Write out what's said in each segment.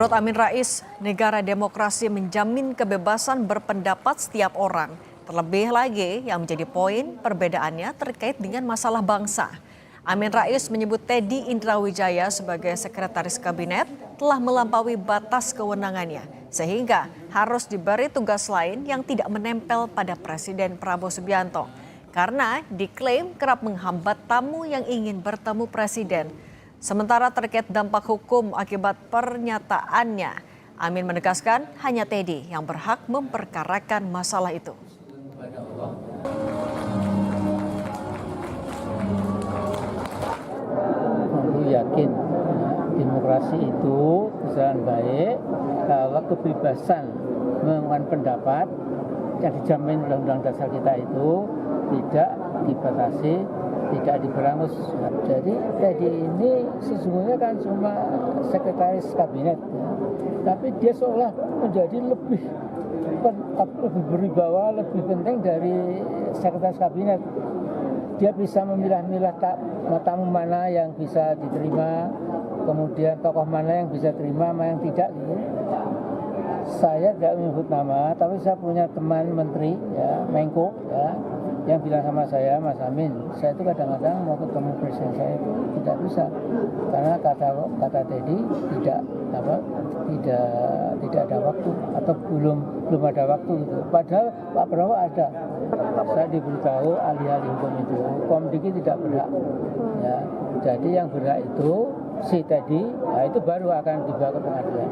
Menurut Amin Rais, negara demokrasi menjamin kebebasan berpendapat setiap orang. Terlebih lagi yang menjadi poin perbedaannya terkait dengan masalah bangsa. Amin Rais menyebut Teddy Indrawijaya sebagai sekretaris kabinet telah melampaui batas kewenangannya, sehingga harus diberi tugas lain yang tidak menempel pada Presiden Prabowo Subianto. Karena diklaim kerap menghambat tamu yang ingin bertemu Presiden. Sementara terkait dampak hukum akibat pernyataannya, Amin menegaskan hanya Teddy yang berhak memperkarakan masalah itu. Aku yakin demokrasi itu berjalan baik kalau kebebasan mengungkapkan pendapat yang dijamin Undang-Undang Dasar kita itu tidak dibatasi, tidak diberangus. Jadi Teddy ini sesungguhnya kan cuma sekretaris kabinet, ya. Tapi dia seolah menjadi lebih berwibawa, lebih penting dari sekretaris kabinet. Dia bisa memilah-milah tamu mana yang bisa diterima, kemudian tokoh mana yang bisa terima, mana yang tidak. Gitu. Saya tidak menyebut nama, tapi saya punya teman menteri, ya, Menko, ya, yang bilang sama saya, Mas Amin, saya itu kadang-kadang mau ketemu presiden saya itu tidak bisa, karena kata Teddy tidak ada waktu atau belum ada waktu gitu. Padahal Pak Prabowo ada. Saya diberitahu ahli-ahli hukum itu, Komdiki tidak berhak. Ya, jadi yang berhak itu si Teddy, nah itu baru akan dibawa ke pengadilan.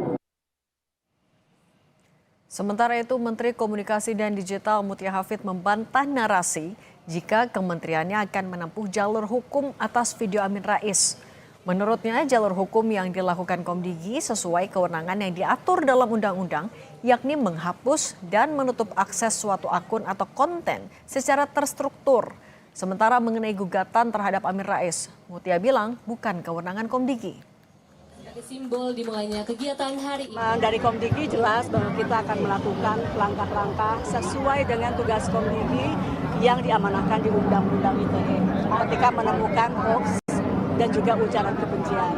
Sementara itu, Menteri Komunikasi dan Digital Mutia Hafid membantah narasi jika kementeriannya akan menempuh jalur hukum atas video Amin Rais. Menurutnya, jalur hukum yang dilakukan Komdigi sesuai kewenangan yang diatur dalam undang-undang, yakni menghapus dan menutup akses suatu akun atau konten secara terstruktur. Sementara mengenai gugatan terhadap Amin Rais, Mutia bilang bukan kewenangan Komdigi. Simbol dimulainya kegiatan hari ini. Dari Komdigi jelas bahwa kita akan melakukan langkah-langkah sesuai dengan tugas Komdigi yang diamanahkan di Undang-Undang ITE ketika menemukan hoax dan juga ujaran kebencian.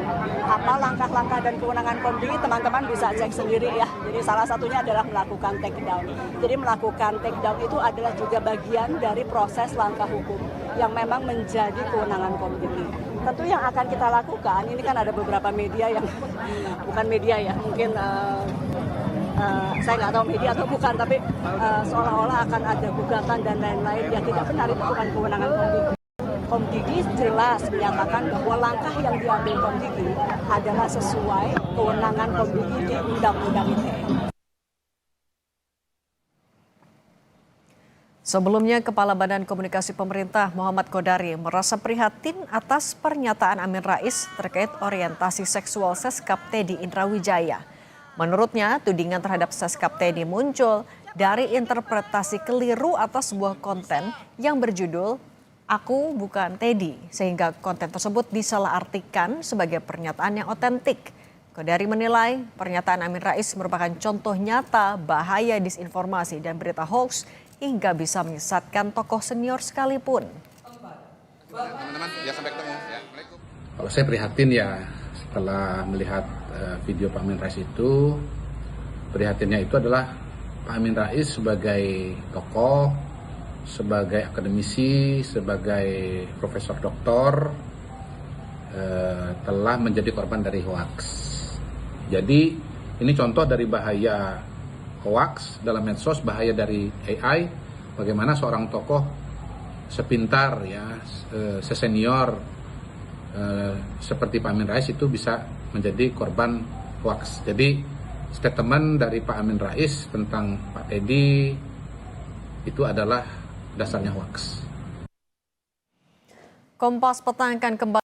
Apa langkah-langkah dan kewenangan Komdigi, teman-teman bisa cek sendiri ya. Jadi salah satunya adalah melakukan take down. Jadi melakukan take down itu adalah juga bagian dari proses langkah hukum yang memang menjadi kewenangan Komdigi. Tentu yang akan kita lakukan, ini kan ada beberapa media yang bukan media ya, mungkin saya nggak tahu media atau bukan, tapi seolah-olah akan ada gugatan dan lain-lain yang tidak benar, itu bukan kewenangan Komdigi. Komdigi jelas menyatakan bahwa langkah yang diambil Komdigi adalah sesuai kewenangan Komdigi di Undang-Undang ITE. Sebelumnya, Kepala Badan Komunikasi Pemerintah Muhammad Kodari merasa prihatin atas pernyataan Amin Rais terkait orientasi seksual Seskap Teddy Indrawijaya. Menurutnya, tudingan terhadap Seskap Teddy muncul dari interpretasi keliru atas sebuah konten yang berjudul "Aku Bukan Teddy", sehingga konten tersebut disalahartikan sebagai pernyataan yang otentik. Kodari menilai pernyataan Amin Rais merupakan contoh nyata bahaya disinformasi dan berita hoax hingga bisa menyesatkan tokoh senior sekalipun. Teman-teman, ya sampai ketemu. Ya, Assalamualaikum. Kalau saya prihatin ya setelah melihat video Pak Amin Rais itu, prihatinnya itu adalah Pak Amin Rais sebagai tokoh, sebagai akademisi, sebagai profesor doktor telah menjadi korban dari hoax. Jadi ini contoh dari bahaya hoax dalam medsos, bahaya dari AI, bagaimana seorang tokoh sepintar ya, sesenior seperti Pak Amin Rais itu bisa menjadi korban hoax. Jadi statement dari Pak Amin Rais tentang Pak Teddy itu adalah dasarnya hoax. Kompas Petang akan kembali